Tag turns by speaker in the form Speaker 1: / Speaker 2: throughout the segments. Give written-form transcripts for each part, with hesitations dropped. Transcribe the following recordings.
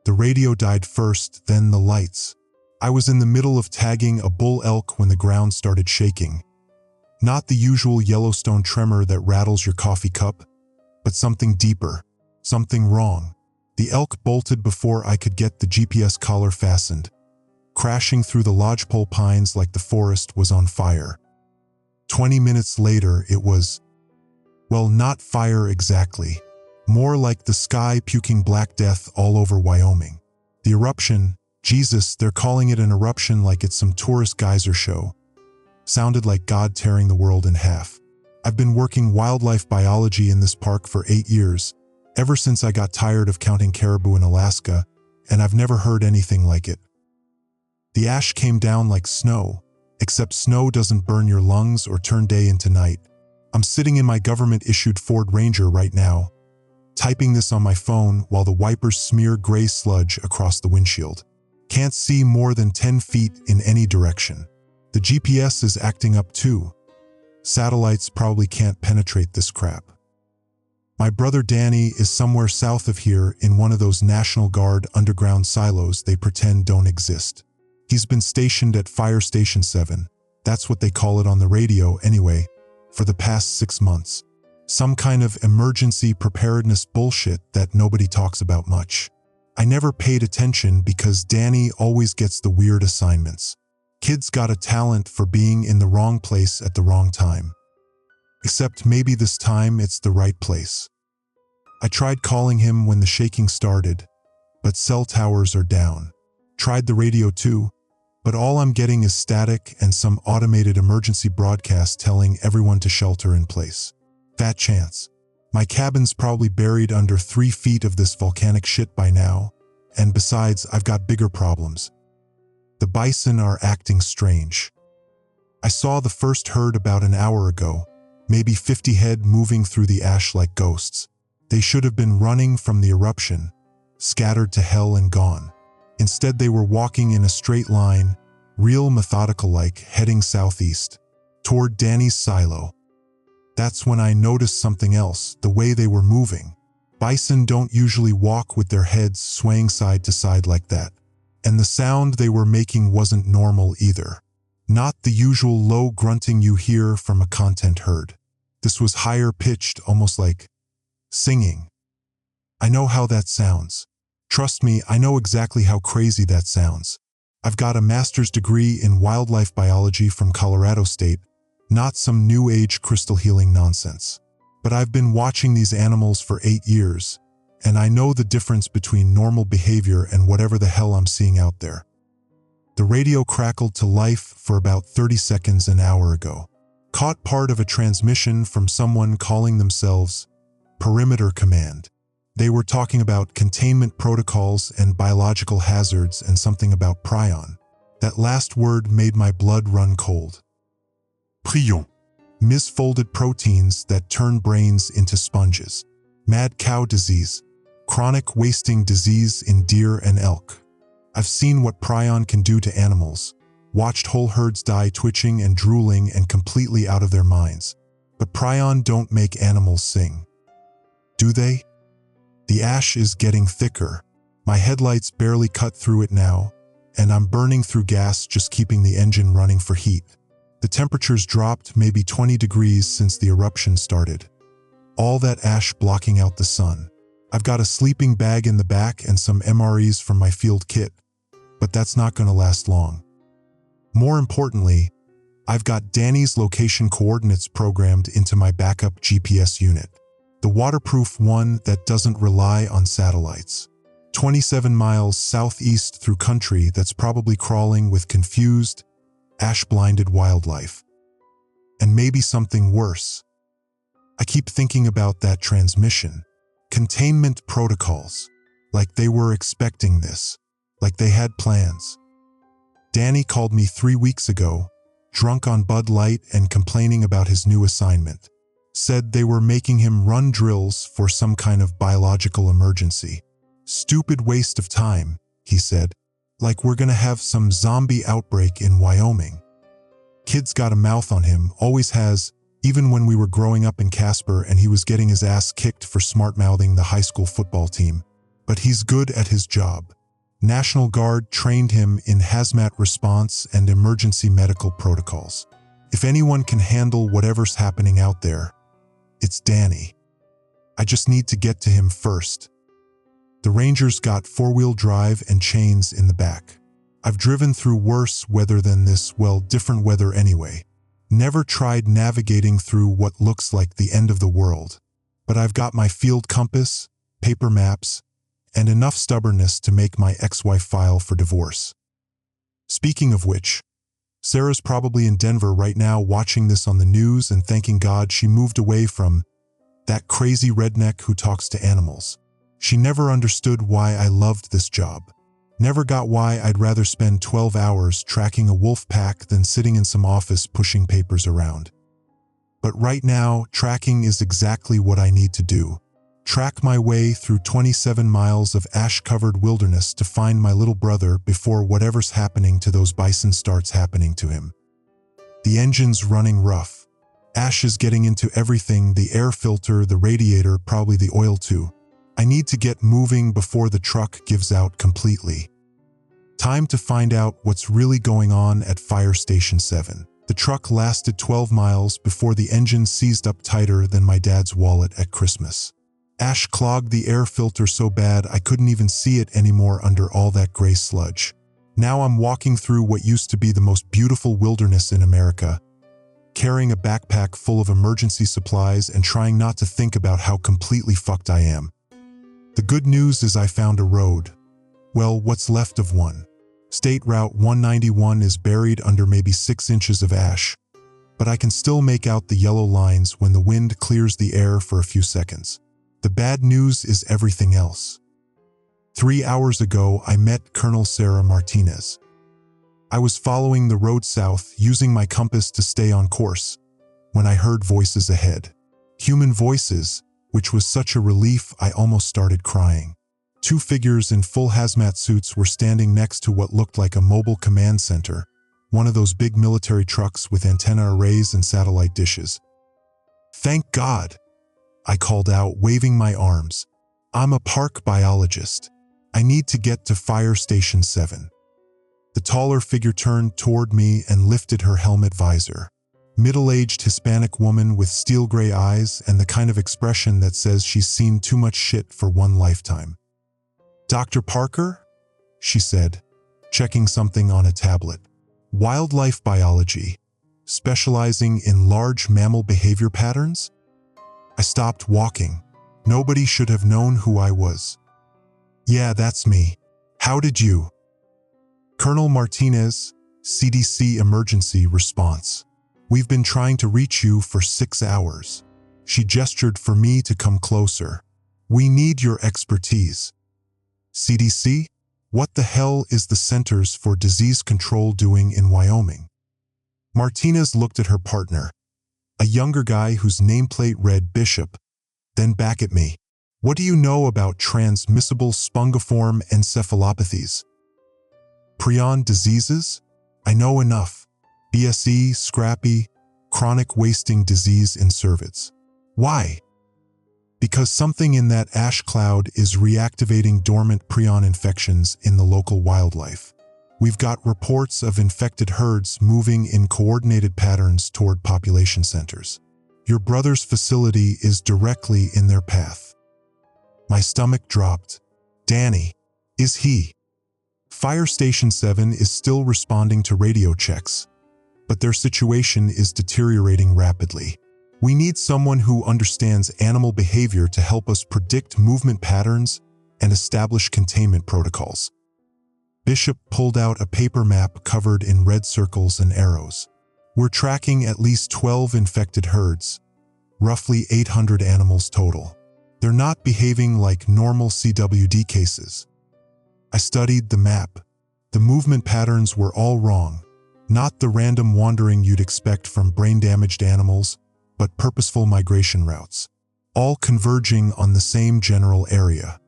Speaker 1: The radio died first, then the lights. I was in the middle of tagging a bull elk when the ground started shaking. Not the usual Yellowstone tremor that rattles your coffee cup, but something deeper, something wrong. The elk bolted before I could get the GPS collar fastened, crashing through the lodgepole pines like the forest was on fire. 20 minutes later, it was, well, not fire exactly, more like the sky puking black death all over Wyoming. The eruption, Jesus, they're calling it an eruption like it's some tourist geyser show, sounded like God tearing the world in half. I've been working wildlife biology in this park for 8 years, ever since I got tired of counting caribou in Alaska, and I've never heard anything like it. The ash came down like snow, except snow doesn't burn your lungs or turn day into night. I'm sitting in my government-issued Ford Ranger right now, typing this on my phone while the wipers smear gray sludge across the windshield. Can't see more than 10 feet in any direction. The GPS is acting up too. Satellites probably can't penetrate this crap. My brother Danny is somewhere south of here in one of those National Guard underground silos they pretend don't exist. He's been stationed at Fire Station 7, that's what they call it on the radio anyway, for the past 6 months. Some kind of emergency preparedness bullshit that nobody talks about much. I never paid attention because Danny always gets the weird assignments. Kid's got a talent for being in the wrong place at the wrong time. Except maybe this time it's the right place. I tried calling him when the shaking started, but cell towers are down. Tried the radio too, but all I'm getting is static and some automated emergency broadcast telling everyone to shelter in place. Fat chance. My cabin's probably buried under 3 feet of this volcanic shit by now, and besides, I've got bigger problems. The bison are acting strange. I saw the first herd about an hour ago, maybe 50 head moving through the ash like ghosts. They should have been running from the eruption, scattered to hell and gone. Instead, they were walking in a straight line, real methodical-like, heading southeast, toward Danny's silo. That's when I noticed something else, the way they were moving. Bison don't usually walk with their heads swaying side to side like that. And the sound they were making wasn't normal either. Not the usual low grunting you hear from a content herd. This was higher pitched, almost like singing. I know how that sounds. Trust me, I know exactly how crazy that sounds. I've got a master's degree in wildlife biology from Colorado State, not some new age crystal healing nonsense. But I've been watching these animals for 8 years, and I know the difference between normal behavior and whatever the hell I'm seeing out there. The radio crackled to life for about 30 seconds an hour ago. Caught part of a transmission from someone calling themselves Perimeter Command. They were talking about containment protocols and biological hazards and something about prion. That last word made my blood run cold. Prion. Misfolded proteins that turn brains into sponges. Mad cow disease. Chronic wasting disease in deer and elk. I've seen what prion can do to animals, watched whole herds die twitching and drooling and completely out of their minds. But prion don't make animals sing. Do they? The ash is getting thicker. My headlights barely cut through it now, and I'm burning through gas just keeping the engine running for heat. The temperature's dropped maybe 20 degrees since the eruption started. All that ash blocking out the sun. I've got a sleeping bag in the back and some MREs from my field kit, but that's not going to last long. More importantly, I've got Danny's location coordinates programmed into my backup GPS unit. The waterproof one that doesn't rely on satellites. 27 miles southeast through country that's probably crawling with confused, ash-blinded wildlife. And maybe something worse. I keep thinking about that transmission. Containment protocols. Like they were expecting this. Like they had plans. Danny called me 3 weeks ago, drunk on Bud Light and complaining about his new assignment. Said they were making him run drills for some kind of biological emergency. Stupid waste of time, he said. Like we're gonna have some zombie outbreak in Wyoming. Kid's got a mouth on him, always has, even when we were growing up in Casper and he was getting his ass kicked for smart-mouthing the high school football team. but he's good at his job. National Guard trained him in hazmat response and emergency medical protocols. If anyone can handle whatever's happening out there, it's Danny. I just need to get to him first. The Ranger's got four-wheel drive and chains in the back. I've driven through worse weather than this, well, different weather anyway. Never tried navigating through what looks like the end of the world. But I've got my field compass, paper maps, and enough stubbornness to make my ex-wife file for divorce. Speaking of which, Sarah's probably in Denver right now watching this on the news and thanking God she moved away from that crazy redneck who talks to animals. She never understood why I loved this job. Never got why I'd rather spend 12 hours tracking a wolf pack than sitting in some office pushing papers around. But right now, tracking is exactly what I need to do. Track my way through 27 miles of ash-covered wilderness to find my little brother before whatever's happening to those bison starts happening to him. The engine's running rough. Ash is getting into everything, the air filter, the radiator, probably the oil too. I need to get moving before the truck gives out completely. Time to find out what's really going on at Fire Station 7. The truck lasted 12 miles before the engine seized up tighter than my dad's wallet at Christmas. Ash clogged the air filter so bad I couldn't even see it anymore under all that gray sludge. Now I'm walking through what used to be the most beautiful wilderness in America, carrying a backpack full of emergency supplies and trying not to think about how completely fucked I am. The good news is I found a road. Well, what's left of one. State Route 191 is buried under maybe 6 inches of ash, but I can still make out the yellow lines when the wind clears the air for a few seconds. The bad news is everything else. 3 hours ago, I met Colonel Sarah Martinez. I was following the road south, using my compass to stay on course, when I heard voices ahead. Human voices, which was such a relief I almost started crying. 2 figures in full hazmat suits were standing next to what looked like a mobile command center, one of those big military trucks with antenna arrays and satellite dishes. "Thank God!" I called out, waving my arms. "I'm a park biologist. I need to get to Fire Station 7. The taller figure turned toward me and lifted her helmet visor. Middle-aged Hispanic woman with steel gray eyes and the kind of expression that says she's seen too much shit for one lifetime. "Dr. Parker?" she said, checking something on a tablet. "Wildlife biology, specializing in large mammal behavior patterns?" I stopped walking. Nobody should have known who I was. "Yeah, that's me. How did you?" "Colonel Martinez, CDC Emergency Response. We've been trying to reach you for 6 hours." She gestured for me to come closer. "We need your expertise." "CDC? What the hell is the Centers for Disease Control doing in Wyoming?" Martinez looked at her partner, a younger guy whose nameplate read Bishop, then back at me. "What do you know about transmissible spongiform encephalopathies?" "Prion diseases? I know enough. BSE, scrappy, chronic wasting disease in cervids." "Why?" "Because something in that ash cloud is reactivating dormant prion infections in the local wildlife. We've got reports of infected herds moving in coordinated patterns toward population centers. Your brother's facility is directly in their path." My stomach dropped. "Danny, is he?" Fire Station 7 is still responding to radio checks, but their situation is deteriorating rapidly. We need someone who understands animal behavior to help us predict movement patterns and establish containment protocols. Bishop pulled out a paper map covered in red circles and arrows. "We're tracking at least 12 infected herds, roughly 800 animals total. They're not behaving like normal CWD cases." I studied the map. The movement patterns were all wrong, not the random wandering you'd expect from brain-damaged animals, but purposeful migration routes, all converging on the same general area.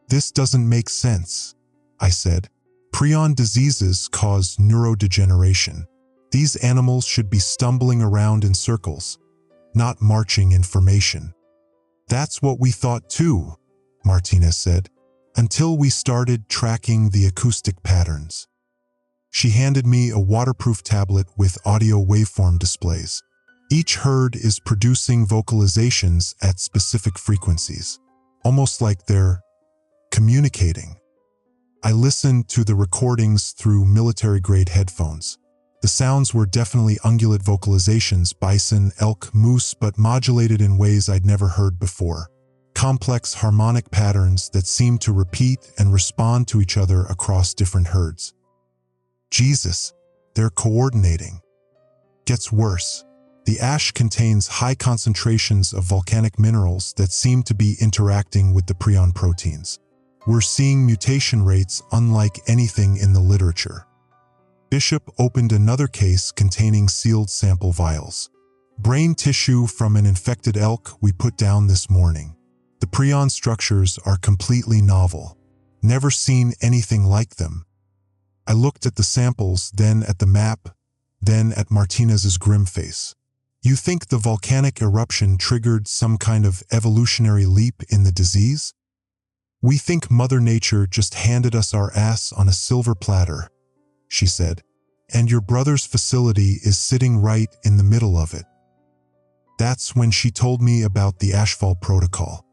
Speaker 1: "This doesn't make sense," I said. "Prion diseases cause neurodegeneration. These animals should be stumbling around in circles, not marching in formation." "That's what we thought too," Martinez said. until we started tracking the acoustic patterns. She handed me a waterproof tablet with audio waveform displays. Each herd is producing vocalizations at specific frequencies, almost like they're communicating. I listened to the recordings through military-grade headphones. The sounds were definitely ungulate vocalizations, bison, elk, moose, but modulated in ways I'd never heard before. Complex harmonic patterns that seemed to repeat and respond to each other across different herds. Jesus, they're coordinating. Gets worse. The ash contains high concentrations of volcanic minerals that seem to be interacting with the prion proteins. We're seeing mutation rates unlike anything in the literature. Bishop opened another case containing sealed sample vials. Brain tissue from an infected elk we put down this morning. The prion structures are completely novel. Never seen anything like them. I looked at the samples, then at the map, then at Martinez's grim face. You think the volcanic eruption triggered some kind of evolutionary leap in the disease? We think Mother Nature just handed us our ass on a silver platter, she said, and your brother's facility is sitting right in the middle of it. That's when she told me about the Ashfall Protocol.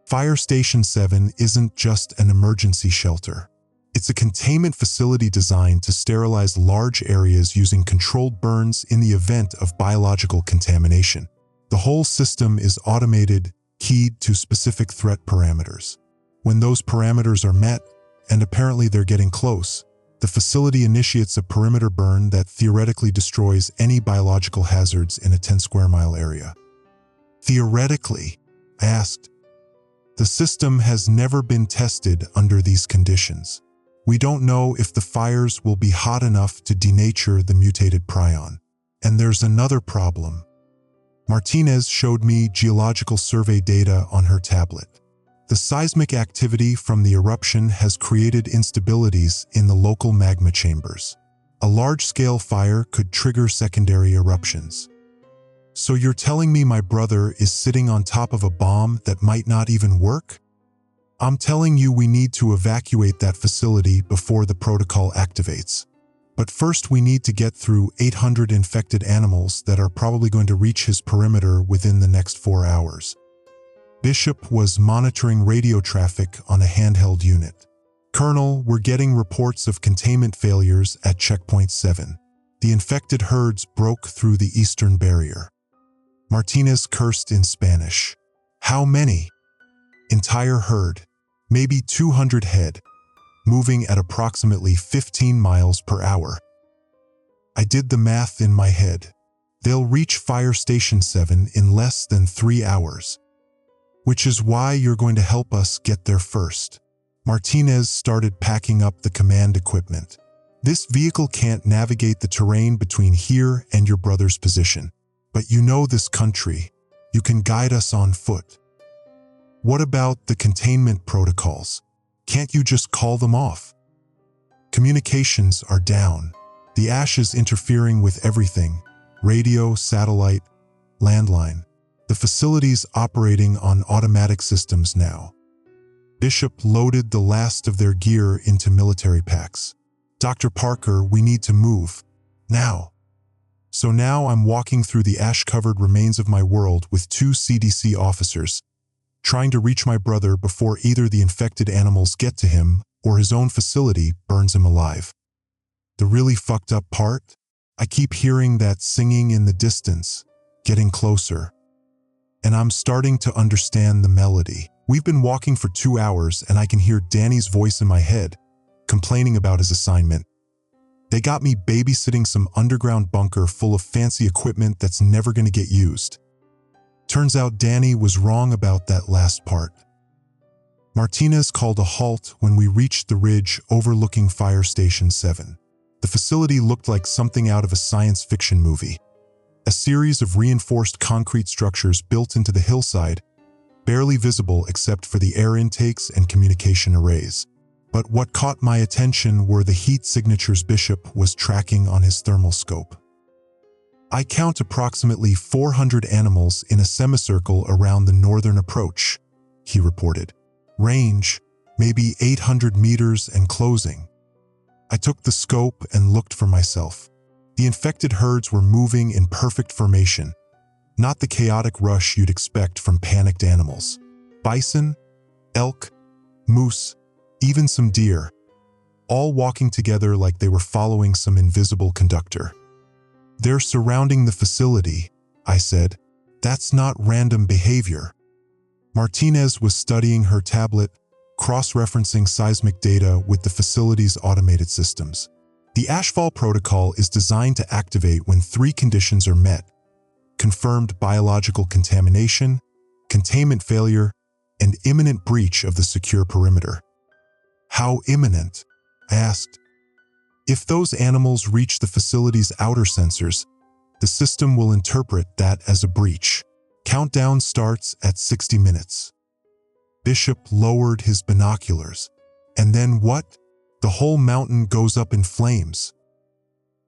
Speaker 1: Fire Station 7 isn't just an emergency shelter. It's a containment facility designed to sterilize large areas using controlled burns in the event of biological contamination. The whole system is automated, keyed to specific threat parameters. When those parameters are met, and apparently they're getting close, the facility initiates a perimeter burn that theoretically destroys any biological hazards in a 10-square-mile area. Theoretically, I asked. The system has never been tested under these conditions. We don't know if the fires will be hot enough to denature the mutated prion. And there's another problem. Martinez showed me geological survey data on her tablet. The seismic activity from the eruption has created instabilities in the local magma chambers. A large-scale fire could trigger secondary eruptions. So you're telling me my brother is sitting on top of a bomb that might not even work? I'm telling you we need to evacuate that facility before the protocol activates. But first we need to get through 800 infected animals that are probably going to reach his perimeter within the next 4 hours. Bishop was monitoring radio traffic on a handheld unit. Colonel, we're getting reports of containment failures at Checkpoint 7. The infected herds broke through the eastern barrier. Martinez cursed in Spanish. How many? Entire herd, maybe 200 head, moving at approximately 15 miles per hour. I did the math in my head. They'll reach Fire Station 7 in less than 3 hours. Which is why you're going to help us get there first. Martinez started packing up the command equipment. This vehicle can't navigate the terrain between here and your brother's position. But you know this country. You can guide us on foot. What about the containment protocols? Can't you just call them off? Communications are down. The ash is interfering with everything. Radio, satellite, landline. The facility's operating on automatic systems now. Bishop loaded the last of their gear into military packs. Dr. Parker, we need to move. Now. So now I'm walking through the ash-covered remains of my world with 2 CDC officers, trying to reach my brother before either the infected animals get to him or his own facility burns him alive. The really fucked up part? I keep hearing that singing in the distance, getting closer. And I'm starting to understand the melody. We've been walking for 2 hours and I can hear Danny's voice in my head, complaining about his assignment. They got me babysitting some underground bunker full of fancy equipment that's never going to get used. Turns out Danny was wrong about that last part. Martinez called a halt when we reached the ridge overlooking Fire Station 7. The facility looked like something out of a science fiction movie. A series of reinforced concrete structures built into the hillside, barely visible except for the air intakes and communication arrays. But what caught my attention were the heat signatures Bishop was tracking on his thermal scope. I count approximately 400 animals in a semicircle around the northern approach, he reported. Range, maybe 800 meters and closing. I took the scope and looked for myself. The infected herds were moving in perfect formation, not the chaotic rush you'd expect from panicked animals. Bison, elk, moose, even some deer, all walking together like they were following some invisible conductor. "They're surrounding the facility," I said. "That's not random behavior." Martinez was studying her tablet, cross-referencing seismic data with the facility's automated systems. The Ashfall protocol is designed to activate when three conditions are met: confirmed biological contamination, containment failure, and imminent breach of the secure perimeter. "How imminent?" I asked. "If those animals reach the facility's outer sensors, the system will interpret that as a breach. Countdown starts at 60 minutes. Bishop lowered his binoculars. "And then what?" "The whole mountain goes up in flames."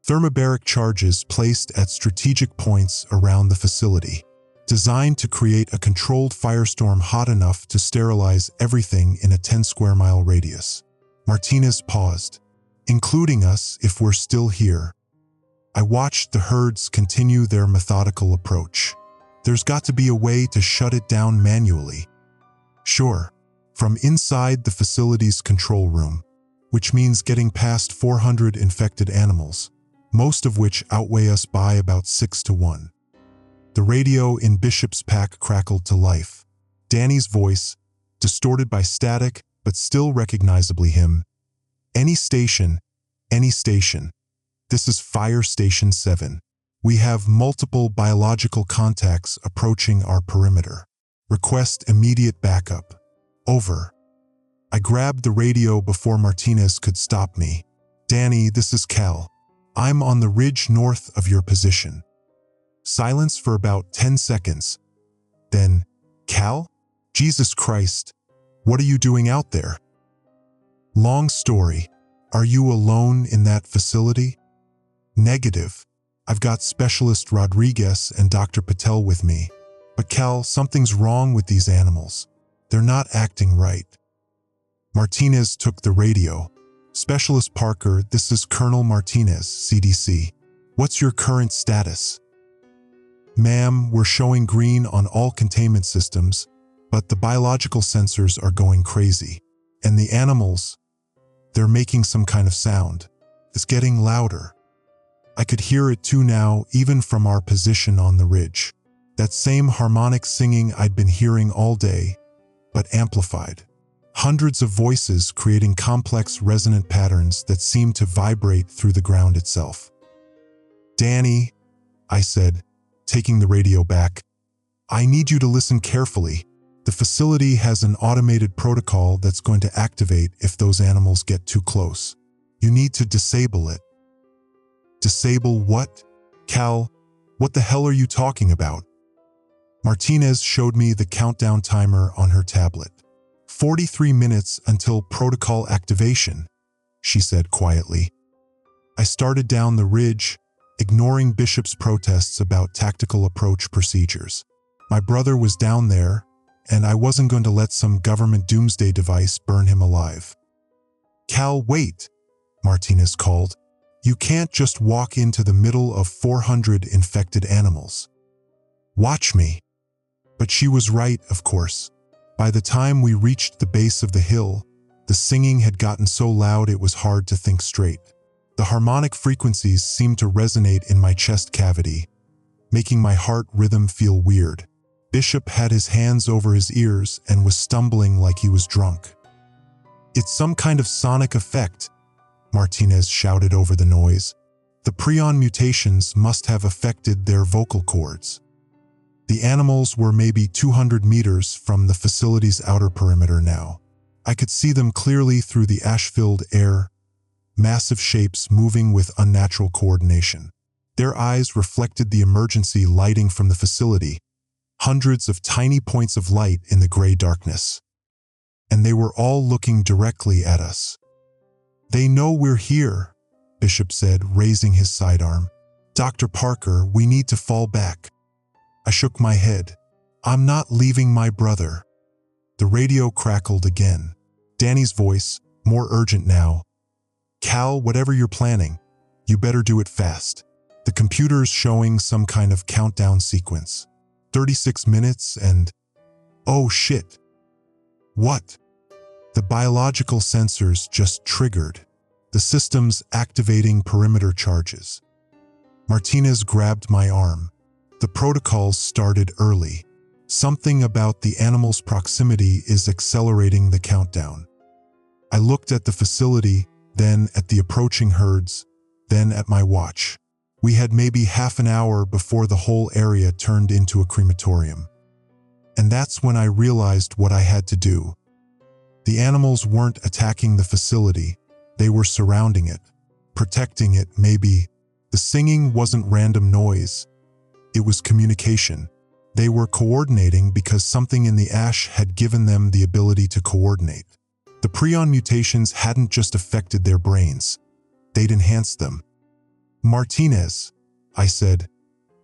Speaker 1: Thermobaric charges placed at strategic points around the facility, designed to create a controlled firestorm hot enough to sterilize everything in a 10-square-mile radius. Martinez paused. "Including us if we're still here." I watched the herds continue their methodical approach. "There's got to be a way to shut it down manually." "Sure." From inside the facility's control room, which means getting past 400 infected animals, most of which outweigh us by about 6 to 1. The radio in Bishop's pack crackled to life. Danny's voice, distorted by static but still recognizably him. Any station. This is Fire Station 7. We have multiple biological contacts approaching our perimeter. Request immediate backup. Over." I grabbed the radio before Martinez could stop me. "Danny, this is Cal. I'm on the ridge north of your position." Silence for about 10 seconds. Then, "Cal? Jesus Christ, what are you doing out there?" "Long story. Are you alone in that facility?" "Negative. I've got Specialist Rodriguez and Dr. Patel with me. But Cal, something's wrong with these animals. They're not acting right." Martinez took the radio. "Specialist Parker, this is Colonel Martinez, CDC. What's your current status?" "Ma'am, we're showing green on all containment systems, but the biological sensors are going crazy. And the animals, they're making some kind of sound. It's getting louder. I could hear it too now, even from our position on the ridge. That same harmonic singing I'd been hearing all day, but amplified. Hundreds of voices creating complex resonant patterns that seemed to vibrate through the ground itself." "Danny," I said, taking the radio back, "I need you to listen carefully. The facility has an automated protocol that's going to activate if those animals get too close. You need to disable it." "Disable what?" "Cal, what the hell are you talking about?" Martinez showed me the countdown timer on her tablet. 43 minutes until protocol activation," she said quietly. I started down the ridge, ignoring Bishop's protests about tactical approach procedures. My brother was down there, and I wasn't going to let some government doomsday device burn him alive. "Cal, wait," Martinez called. "You can't just walk into the middle of 400 infected animals. Watch me." But she was right, of course. By the time we reached the base of the hill, the singing had gotten so loud it was hard to think straight. The harmonic frequencies seemed to resonate in my chest cavity, making my heart rhythm feel weird. Bishop had his hands over his ears and was stumbling like he was drunk. "It's some kind of sonic effect," Martinez shouted over the noise. "The prion mutations must have affected their vocal cords." The animals were maybe 200 meters from the facility's outer perimeter now. I could see them clearly through the ash-filled air, massive shapes moving with unnatural coordination. Their eyes reflected the emergency lighting from the facility, hundreds of tiny points of light in the gray darkness. And they were all looking directly at us. "They know we're here," Bishop said, raising his sidearm. "Dr. Parker, we need to fall back." I shook my head. "I'm not leaving my brother." The radio crackled again. Danny's voice, more urgent now. Cal, whatever you're planning, you better do it fast. The computer's showing some kind of countdown sequence. 36 minutes and… oh shit. What? The biological sensors just triggered. The system's activating perimeter charges. Martinez grabbed my arm. The protocols started early. Something about the animal's proximity is accelerating the countdown. I looked at the facility, then at the approaching herds, then at my watch. We had maybe half an hour before the whole area turned into a crematorium. And that's when I realized what I had to do. The animals weren't attacking the facility, they were surrounding it, protecting it maybe. The singing wasn't random noise, it was communication. They were coordinating because something in the ash had given them the ability to coordinate. The prion mutations hadn't just affected their brains, they'd enhanced them. Martinez, I said,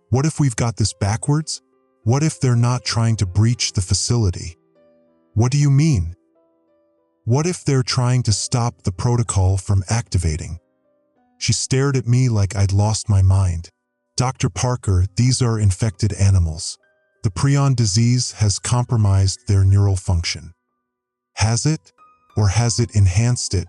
Speaker 1: what if we've got this backwards? What if they're not trying to breach the facility? What do you mean? What if they're trying to stop the protocol from activating? She stared at me like I'd lost my mind. Dr. Parker, these are infected animals. The prion disease has compromised their neural function. Has it? Or has it enhanced it?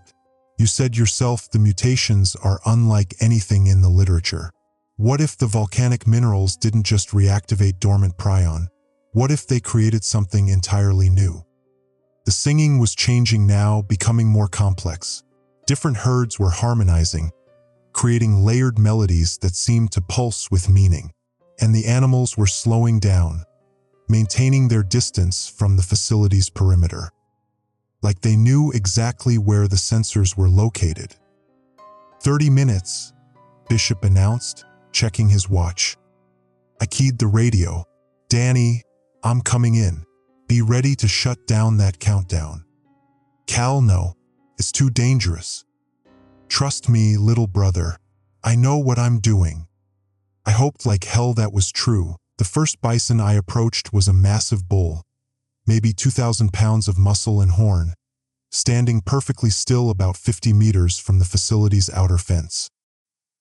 Speaker 1: You said yourself the mutations are unlike anything in the literature. What if the volcanic minerals didn't just reactivate dormant prion? What if they created something entirely new? The singing was changing now, becoming more complex. Different herds were harmonizing, creating layered melodies that seemed to pulse with meaning. And the animals were slowing down, maintaining their distance from the facility's perimeter. Like they knew exactly where the sensors were located. 30 minutes, Bishop announced, checking his watch. I keyed the radio. Danny, I'm coming in. Be ready to shut down that countdown. Cal, no, it's too dangerous. Trust me, little brother. I know what I'm doing. I hoped like hell that was true. The first bison I approached was a massive bull, maybe 2,000 pounds of muscle and horn, standing perfectly still about 50 meters from the facility's outer fence.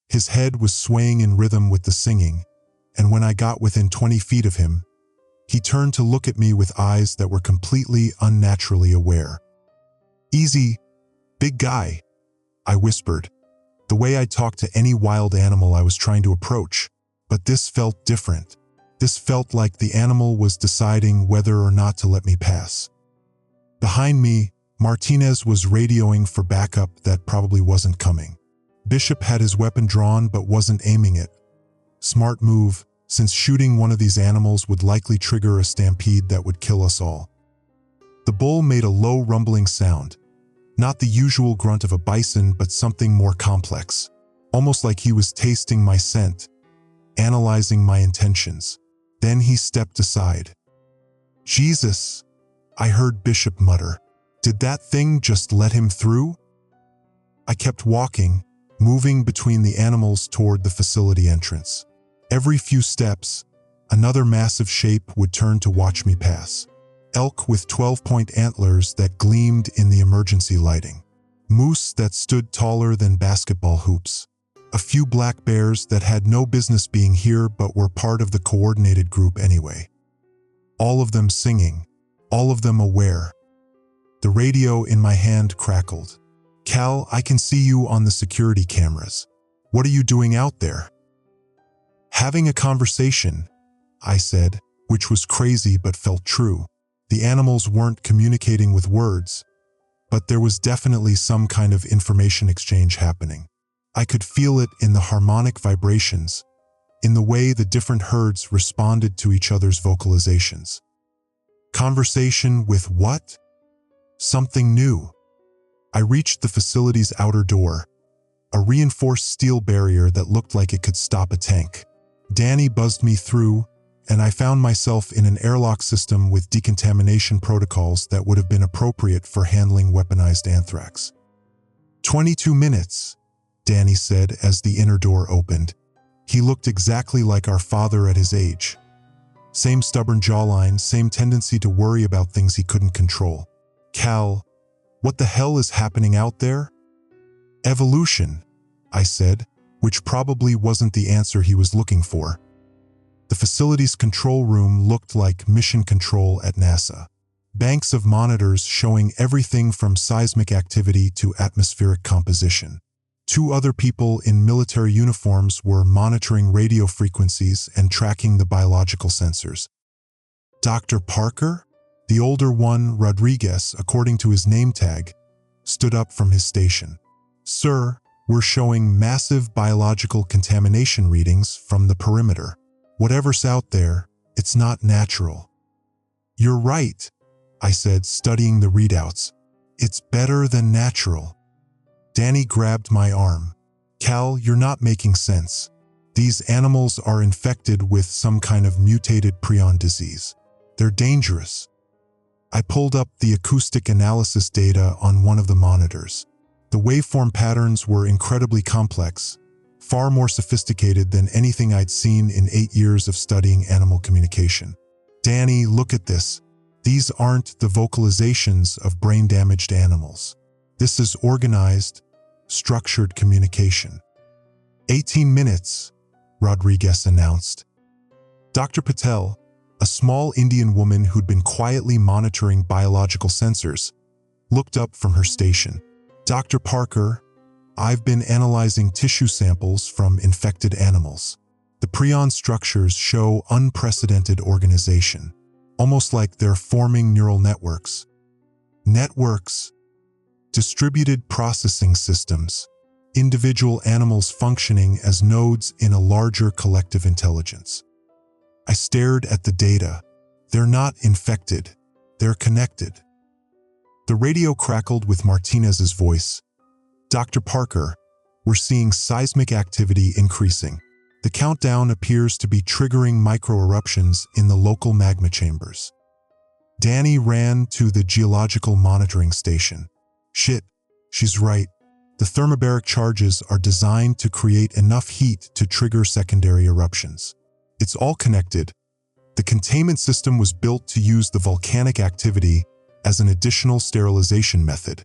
Speaker 1: His head was swaying in rhythm with the singing, and when I got within 20 feet of him, he turned to look at me with eyes that were completely unnaturally aware. Easy, big guy, I whispered, the way I talked to any wild animal I was trying to approach, but this felt different. This felt like the animal was deciding whether or not to let me pass. Behind me, Martinez was radioing for backup that probably wasn't coming. Bishop had his weapon drawn but wasn't aiming it. Smart move, since shooting one of these animals would likely trigger a stampede that would kill us all. The bull made a low rumbling sound, not the usual grunt of a bison but something more complex, almost like he was tasting my scent, analyzing my intentions. Then he stepped aside. Jesus, I heard Bishop mutter. Did that thing just let him through? I kept walking, moving between the animals toward the facility entrance. Every few steps, another massive shape would turn to watch me pass. Elk with 12-point antlers that gleamed in the emergency lighting. Moose that stood taller than basketball hoops. A few black bears that had no business being here but were part of the coordinated group anyway. All of them singing, all of them aware. The radio in my hand crackled. Cal, I can see you on the security cameras. What are you doing out there? Having a conversation, I said, which was crazy but felt true. The animals weren't communicating with words, but there was definitely some kind of information exchange happening. I could feel it in the harmonic vibrations, in the way the different herds responded to each other's vocalizations. Conversation with what? Something new. I reached the facility's outer door, a reinforced steel barrier that looked like it could stop a tank. Danny buzzed me through, and I found myself in an airlock system with decontamination protocols that would have been appropriate for handling weaponized anthrax. 22 minutes, Danny said as the inner door opened. He looked exactly like our father at his age. Same stubborn jawline, same tendency to worry about things he couldn't control. Cal, What the hell is happening out there? Evolution, I said, which probably wasn't the answer he was looking for. The facility's control room looked like mission control at NASA. Banks of monitors showing everything from seismic activity to atmospheric composition. 2 other people in military uniforms were monitoring radio frequencies and tracking the biological sensors. Dr. Parker? The older one, Rodriguez, according to his name tag, stood up from his station. Sir, we're showing massive biological contamination readings from the perimeter. Whatever's out there, it's not natural. You're right, I said, studying the readouts. It's better than natural. Danny grabbed my arm. Cal, you're not making sense. These animals are infected with some kind of mutated prion disease. They're dangerous. I pulled up the acoustic analysis data on one of the monitors. The waveform patterns were incredibly complex, far more sophisticated than anything I'd seen in 8 years of studying animal communication. Danny, look at this. These aren't the vocalizations of brain-damaged animals. This is organized, structured communication. 18 minutes, Rodriguez announced. Dr. Patel, a small Indian woman who'd been quietly monitoring biological sensors, looked up from her station. Dr. Parker, I've been analyzing tissue samples from infected animals. The prion structures show unprecedented organization, almost like they're forming neural networks. Networks, distributed processing systems, individual animals functioning as nodes in a larger collective intelligence. I stared at the data. They're not infected, they're connected. The radio crackled with Martinez's voice. Dr. Parker, we're seeing seismic activity increasing. The countdown appears to be triggering micro-eruptions in the local magma chambers. Danny ran to the geological monitoring station. Shit, she's right. The thermobaric charges are designed to create enough heat to trigger secondary eruptions. It's all connected. The containment system was built to use the volcanic activity as an additional sterilization method.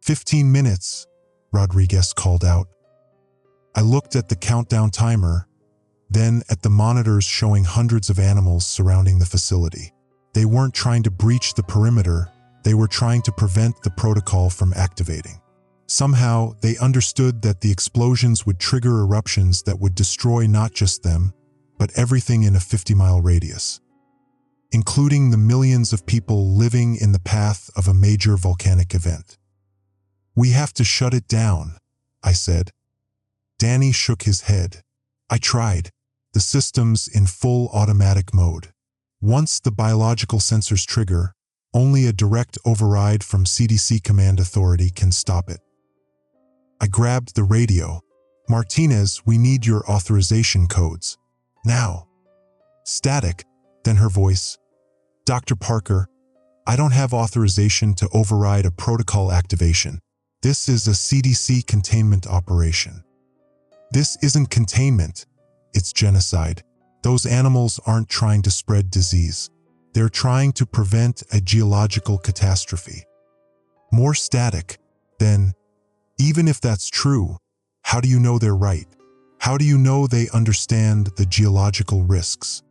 Speaker 1: 15 minutes, Rodriguez called out. I looked at the countdown timer, then at the monitors showing hundreds of animals surrounding the facility. They weren't trying to breach the perimeter, they were trying to prevent the protocol from activating. Somehow, they understood that the explosions would trigger eruptions that would destroy not just them, but everything in a 50-mile radius, including the millions of people living in the path of a major volcanic event. We have to shut it down, I said. Danny shook his head. I tried. The system's in full automatic mode. Once the biological sensors trigger, only a direct override from CDC Command Authority can stop it. I grabbed the radio. Martinez, we need your authorization codes. Now. Static, then her voice. Dr. Parker, I don't have authorization to override a protocol activation. This is a CDC containment operation. This isn't containment, it's genocide. Those animals aren't trying to spread disease. They're trying to prevent a geological catastrophe. More static, then, even if that's true, how do you know they're right? How do you know they understand the geological risks?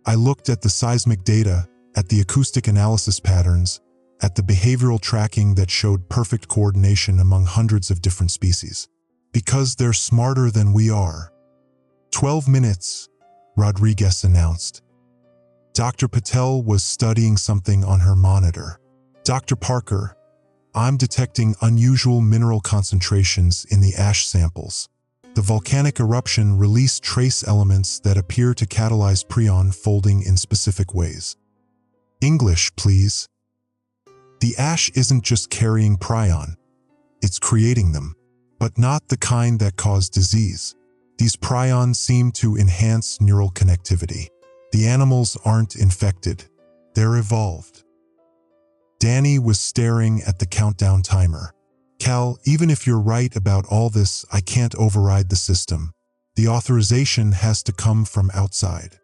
Speaker 1: I looked at the seismic data, at the acoustic analysis patterns, at the behavioral tracking that showed perfect coordination among hundreds of different species. Because they're smarter than we are. 12 minutes, Rodriguez announced. Dr. Patel was studying something on her monitor. Dr. Parker, I'm detecting unusual mineral concentrations in the ash samples. The volcanic eruption released trace elements that appear to catalyze prion folding in specific ways. English, please. The ash isn't just carrying prion, it's creating them, but not the kind that cause disease. These prions seem to enhance neural connectivity. The animals aren't infected, they're evolved. Danny was staring at the countdown timer. Cal, even if you're right about all this, I can't override the system. The authorization has to come from outside.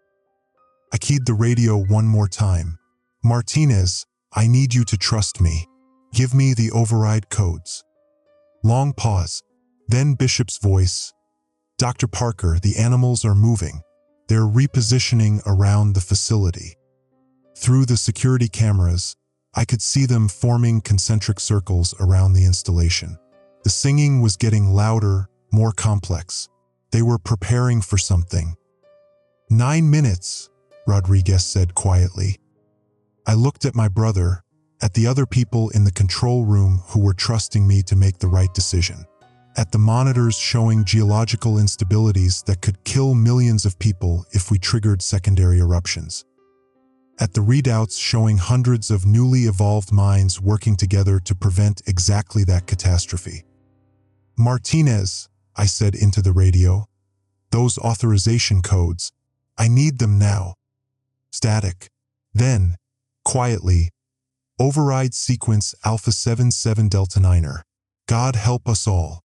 Speaker 1: I keyed the radio one more time. Martinez, I need you to trust me. Give me the override codes. Long pause. Then Bishop's voice. Dr. Parker, the animals are moving. They're repositioning around the facility. Through the security cameras, I could see them forming concentric circles around the installation. The singing was getting louder, more complex. They were preparing for something. 9 minutes, Rodriguez said quietly. I looked at my brother, at the other people in the control room who were trusting me to make the right decision, at the monitors showing geological instabilities that could kill millions of people if we triggered secondary eruptions, at the readouts showing hundreds of newly evolved minds working together to prevent exactly that catastrophe. Martinez, I said into the radio, those authorization codes, I need them now. Static. Then, quietly, override sequence Alpha 77 Delta 9er. God help us all.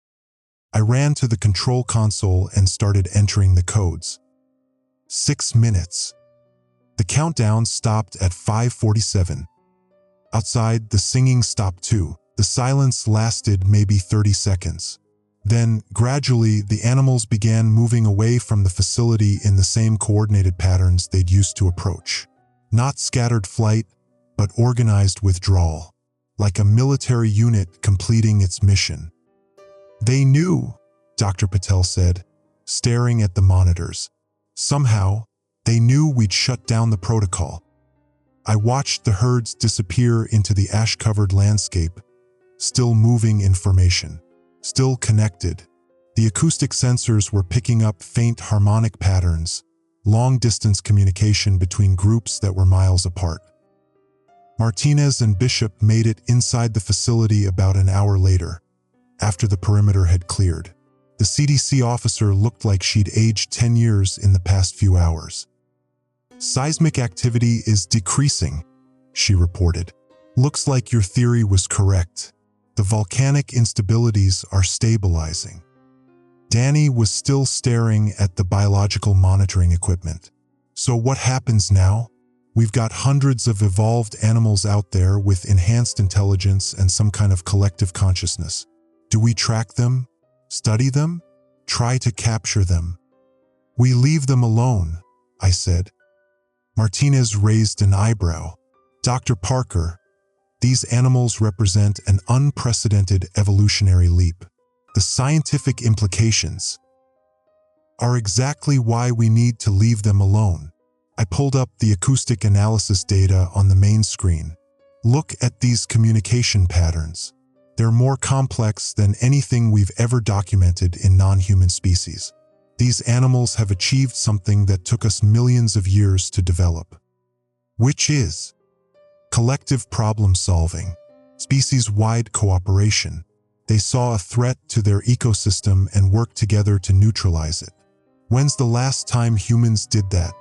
Speaker 1: I ran to the control console and started entering the codes. 6 minutes. The countdown stopped at 5:47. Outside, the singing stopped too. The silence lasted maybe 30 seconds. Then, gradually, the animals began moving away from the facility in the same coordinated patterns they'd used to approach. Not scattered flight, but organized withdrawal, like a military unit completing its mission. They knew, Dr. Patel said, staring at the monitors. Somehow, they knew we'd shut down the protocol. I watched the herds disappear into the ash-covered landscape, still moving information, still connected. The acoustic sensors were picking up faint harmonic patterns, long-distance communication between groups that were miles apart. Martinez and Bishop made it inside the facility about an hour later, after the perimeter had cleared. The CDC officer looked like she'd aged 10 years in the past few hours. Seismic activity is decreasing, she reported. Looks like your theory was correct. The volcanic instabilities are stabilizing. Danny was still staring at the biological monitoring equipment. So what happens now? We've got hundreds of evolved animals out there with enhanced intelligence and some kind of collective consciousness. Do we track them? Study them? Try to capture them? We leave them alone, I said. Martinez raised an eyebrow. Dr. Parker, these animals represent an unprecedented evolutionary leap. The scientific implications are exactly why we need to leave them alone. I pulled up the acoustic analysis data on the main screen. Look at these communication patterns. They're more complex than anything we've ever documented in non-human species. These animals have achieved something that took us millions of years to develop, which is collective problem solving, species-wide cooperation. They saw a threat to their ecosystem and worked together to neutralize it. When's the last time humans did that?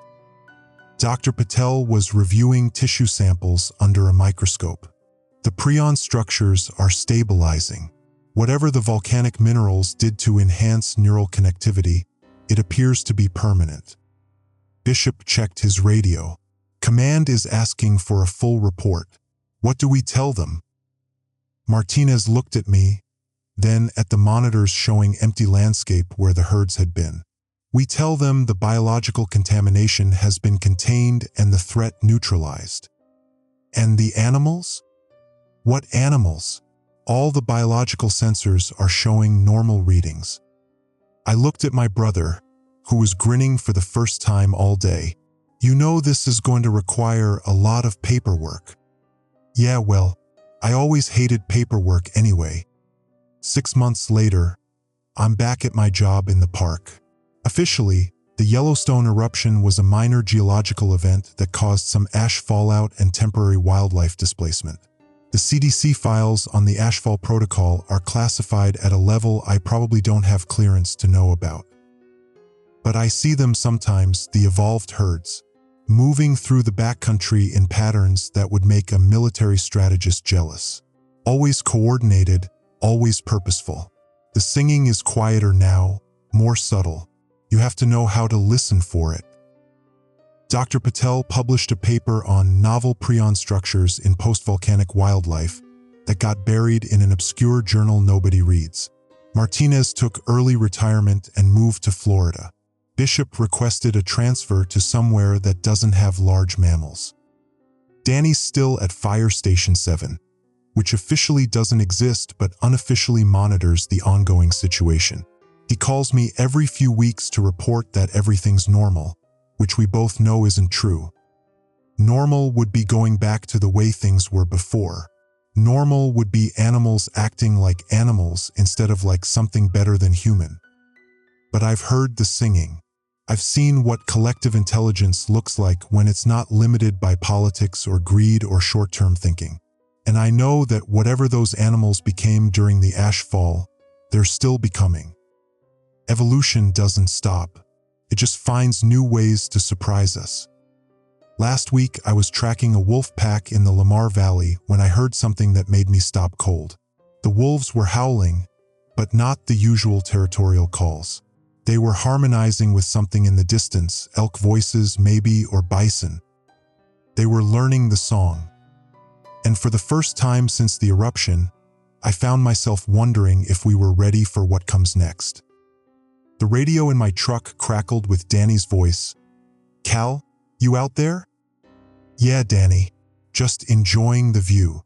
Speaker 1: Dr. Patel was reviewing tissue samples under a microscope. The prion structures are stabilizing. Whatever the volcanic minerals did to enhance neural connectivity, it appears to be permanent. Bishop checked his radio. Command is asking for a full report. What do we tell them? Martinez looked at me, then at the monitors showing empty landscape where the herds had been. We tell them the biological contamination has been contained and the threat neutralized. And the animals? What animals? All the biological sensors are showing normal readings. I looked at my brother, who was grinning for the first time all day. You know this is going to require a lot of paperwork. Yeah, well, I always hated paperwork anyway. 6 months later, I'm back at my job in the park. Officially, the Yellowstone Eruption was a minor geological event that caused some ash fallout and temporary wildlife displacement. The CDC files on the ashfall protocol are classified at a level I probably don't have clearance to know about. But I see them sometimes, the evolved herds, moving through the backcountry in patterns that would make a military strategist jealous. Always coordinated, always purposeful. The singing is quieter now, more subtle. You have to know how to listen for it. Dr. Patel published a paper on novel prion structures in post-volcanic wildlife that got buried in an obscure journal nobody reads. Martinez took early retirement and moved to Florida. Bishop requested a transfer to somewhere that doesn't have large mammals. Danny's still at Fire Station 7, which officially doesn't exist but unofficially monitors the ongoing situation. He calls me every few weeks to report that everything's normal, which we both know isn't true. Normal would be going back to the way things were before. Normal would be animals acting like animals instead of like something better than human. But I've heard the singing. I've seen what collective intelligence looks like when it's not limited by politics or greed or short-term thinking. And I know that whatever those animals became during the ash fall, they're still becoming. Evolution doesn't stop. It just finds new ways to surprise us. Last week, I was tracking a wolf pack in the Lamar Valley when I heard something that made me stop cold. The wolves were howling, but not the usual territorial calls. They were harmonizing with something in the distance, elk voices maybe, or bison. They were learning the song. And for the first time since the eruption, I found myself wondering if we were ready for what comes next. The radio in my truck crackled with Danny's voice. "Cal, you out there?" "Yeah, Danny. Just enjoying the view."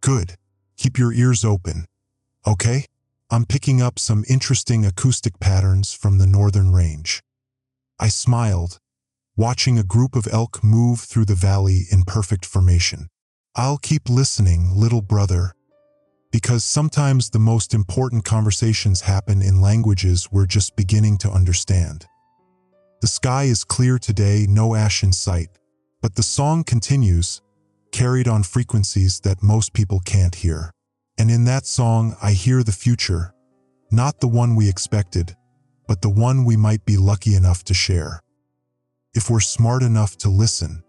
Speaker 1: "Good. Keep your ears open. Okay? I'm picking up some interesting acoustic patterns from the northern range." I smiled, watching a group of elk move through the valley in perfect formation. "I'll keep listening, little brother." Because sometimes the most important conversations happen in languages we're just beginning to understand. The sky is clear today, no ash in sight, but the song continues, carried on frequencies that most people can't hear. And in that song, I hear the future, not the one we expected, but the one we might be lucky enough to share. If we're smart enough to listen.